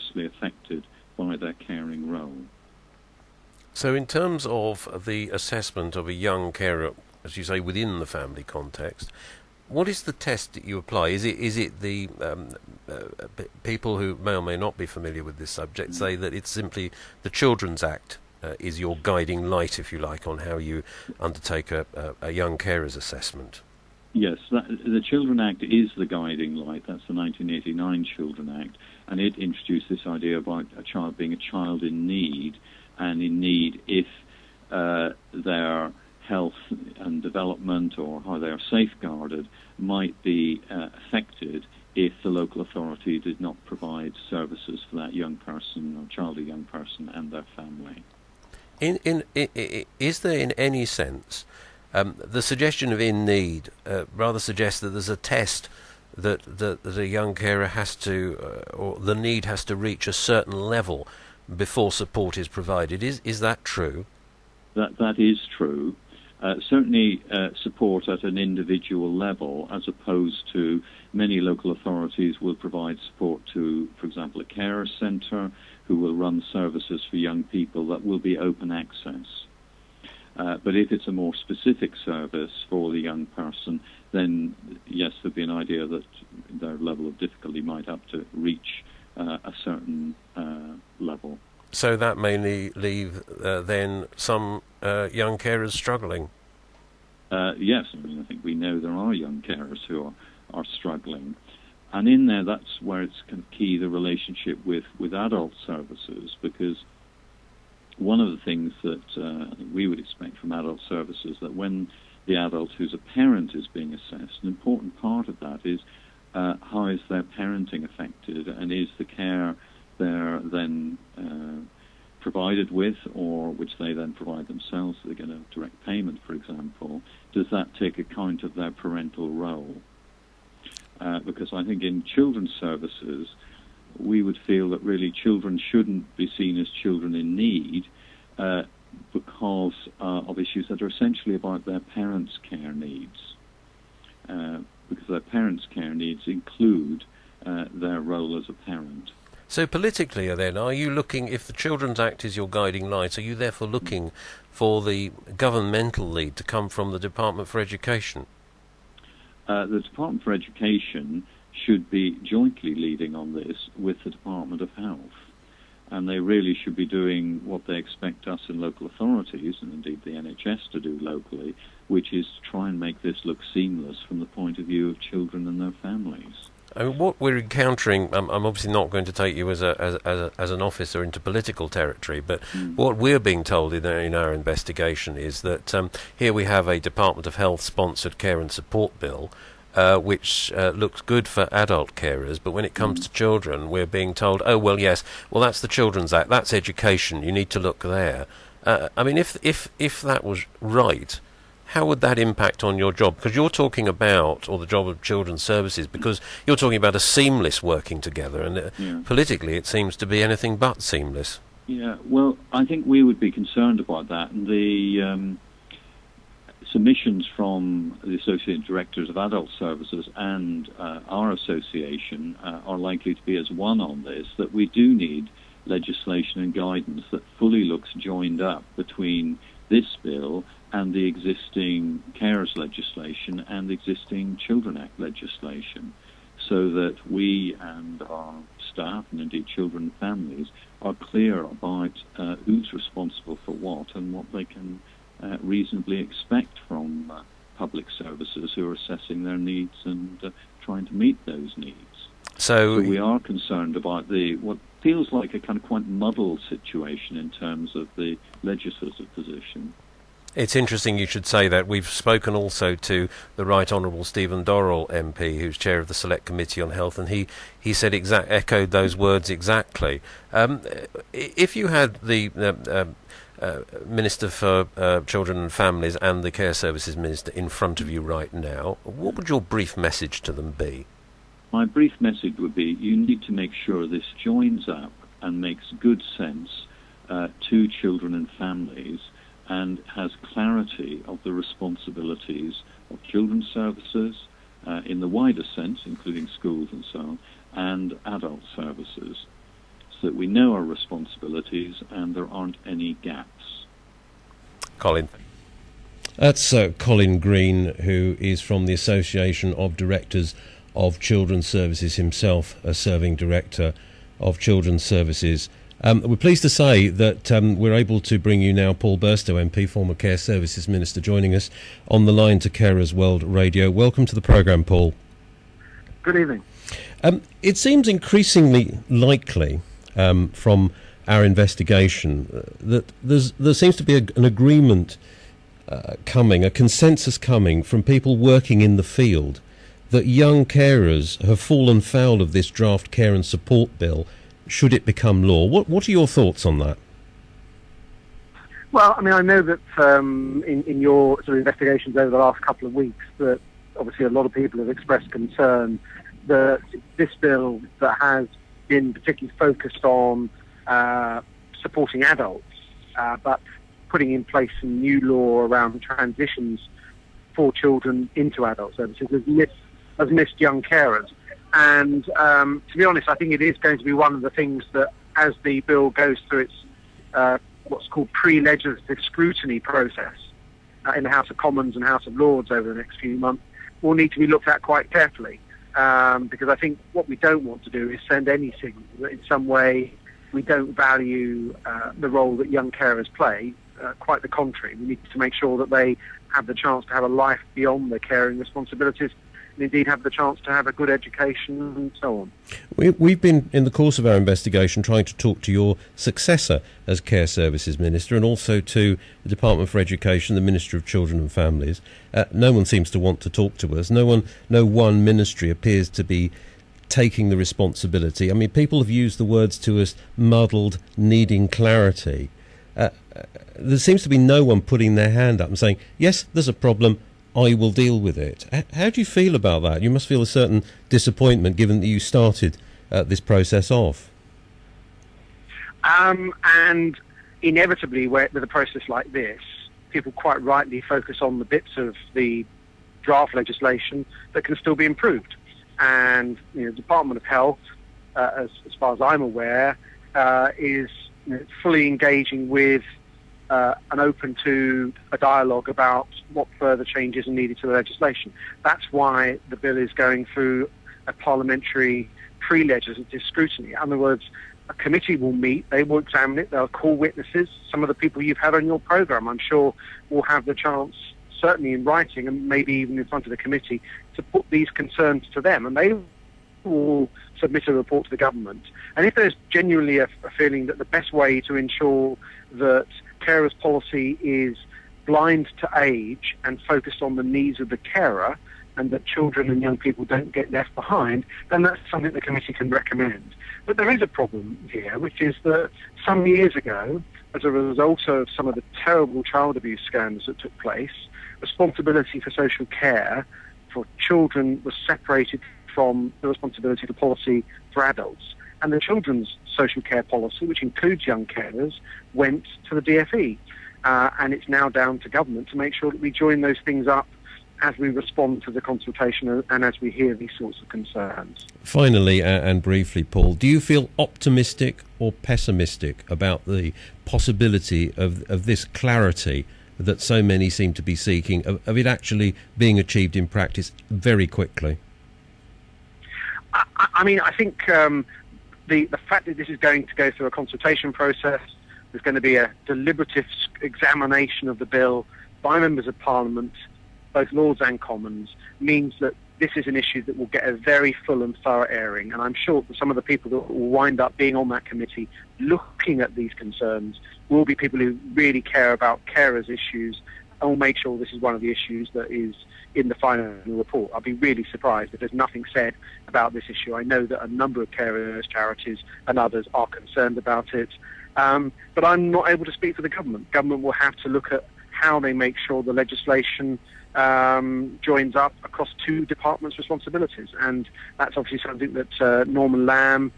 adversely affected by their caring role. So in terms of the assessment of a young carer, as you say, within the family context, what is the test that you apply? Is it the people who may or may not be familiar with this subject say that it's simply the Children's Act is your guiding light, if you like, on how you undertake a young carer's assessment? Yes, the Children Act is the guiding light. That's the 1989 Children Act, and it introduced this idea about a child being a child in need, and in need if their health and development or how they are safeguarded might be affected if the local authority did not provide services for that young person or child or young person and their family. Is there in any sense the suggestion of in need rather suggests that there's a test that a young carer has to, or the need has to reach a certain level before support is provided. Is that true? That is true. Certainly support at an individual level, as opposed to many local authorities will provide support to, for example, a carer centre who will run services for young people that will be open access. But if it's a more specific service for the young person, then yes, there'd be an idea that their level of difficulty might have to reach a certain level. So that may leave then some young carers struggling. Yes, I think we know there are young carers who are struggling. And in there, that's where it's kind of key, the relationship with adult services, because one of the things that I think we would expect from adult services, that when the adult who's a parent is being assessed, an important part of that is how is their parenting affected, and is the care they're then provided with, or which they then provide themselves, so they get a direct payment, for example, does that take account of their parental role? Because I think in children's services, we would feel that really children shouldn't be seen as children in need because of issues that are essentially about their parents' care needs. Because their parents' care needs include their role as a parent. So politically then, are you looking, if the Children's Act is your guiding light, are you therefore looking for the governmental lead to come from the Department for Education? The Department for Education should be jointly leading on this with the Department of Health. And they really should be doing what they expect us in local authorities, and indeed the NHS, to do locally, which is to try and make this look seamless from the point of view of children and their families. I mean, what we're encountering, I'm obviously not going to take you as an officer into political territory, but what we're being told in our investigation is that here we have a Department of Health sponsored care and support bill, which looks good for adult carers, but when it comes to children, we're being told, oh well, yes, well that's the Children's Act, that's education, you need to look there. I mean, if that was right, how would that impact on your job? Because you're talking about, or the job of children's services, because you're talking about a seamless working together, and politically it seems to be anything but seamless. Yeah, well, I think we would be concerned about that. And the submissions from the Associated Directors of Adult Services and our association are likely to be as one on this, that we do need legislation and guidance that fully looks joined up between this bill and the existing carers legislation and the existing Children Act legislation, so that we and our staff, and indeed children and families, are clear about who's responsible for what and what they can reasonably expect from public services who are assessing their needs and trying to meet those needs. So we are concerned about what feels like a kind of quite muddled situation in terms of the legislative position. It's interesting you should say that. We've spoken also to the Right Honourable Stephen Dorrell MP, who's chair of the Select Committee on Health, and he said echoed those words exactly. If you had the Minister for Children and Families and the Care Services Minister in front of you right now, what would your brief message to them be? My brief message would be, you need to make sure this joins up and makes good sense to children and families, and has clarity of the responsibilities of children's services in the wider sense, including schools and so on, and adult services. that we know our responsibilities and there aren't any gaps. Colin. That's Colin Green, who is from the Association of Directors of Children's Services, himself a serving director of Children's Services. We're pleased to say that we're able to bring you now Paul Burstow, MP, former Care Services Minister, joining us on the line to Carers World Radio. Welcome to the programme, Paul. Good evening. It seems increasingly likely from our investigation that there seems to be an agreement coming, a consensus coming from people working in the field that young carers have fallen foul of this draft care and support bill should it become law. What are your thoughts on that? Well, I mean, I know that in your sort of investigations over the last couple of weeks that obviously a lot of people have expressed concern that this bill that has been particularly focused on supporting adults, but putting in place some new law around transitions for children into adult services has missed young carers. And to be honest, I think it is going to be one of the things that, as the bill goes through its what's called pre-legislative scrutiny process in the House of Commons and House of Lords over the next few months, will need to be looked at quite carefully. Because I think what we don't want to do is send any signal that in some way we don't value the role that young carers play. Quite the contrary. We need to make sure that they have the chance to have a life beyond their caring responsibilities, and indeed have the chance to have a good education and so on. We've been, in the course of our investigation, trying to talk to your successor as Care Services Minister and also to the Department for Education, the Minister of Children and Families. No one seems to want to talk to us. No one ministry appears to be taking the responsibility. I mean, people have used the words to us, muddled, needing clarity. There seems to be no one putting their hand up and saying, yes, there's a problem, I will deal with it. How do you feel about that? You must feel a certain disappointment given that you started this process off. And inevitably, with a process like this, people quite rightly focus on the bits of the draft legislation that can still be improved. And the Department of Health, as far as I'm aware, is fully engaging with and open to a dialogue about what further changes are needed to the legislation. That's why the bill is going through a parliamentary pre-legislative scrutiny. In other words, a committee will meet, they will examine it, they'll call witnesses. Some of the people you've had on your programme, I'm sure, will have the chance, certainly in writing and maybe even in front of the committee, to put these concerns to them. And they will submit a report to the government. And if there's genuinely a feeling that the best way to ensure that carers policy is blind to age and focused on the needs of the carer and that children and young people don't get left behind, then that's something the committee can recommend. But there is a problem here, which is that some years ago, as a result of some of the terrible child abuse scandals that took place, responsibility for social care for children was separated from the responsibility for policy for adults. And the children's social care policy, which includes young carers, went to the DfE. And it's now down to government to make sure that we join those things up as we respond to the consultation and as we hear these sorts of concerns. Finally, and briefly, Paul, do you feel optimistic or pessimistic about the possibility of this clarity that so many seem to be seeking, of it actually being achieved in practice very quickly? I mean, I think the fact that this is going to go through a consultation process, there's going to be a deliberative examination of the bill by members of Parliament, both Lords and Commons, means that this is an issue that will get a very full and thorough airing. And I'm sure that some of the people that will wind up being on that committee looking at these concerns will be people who really care about carers' issues and will make sure this is one of the issues that is in the final report. I'll be really surprised if there's nothing said about this issue. I know that a number of carers, charities and others are concerned about it. But I'm not able to speak for the government. Government will have to look at how they make sure the legislation joins up across two departments' responsibilities. And that's obviously something that Norman Lamb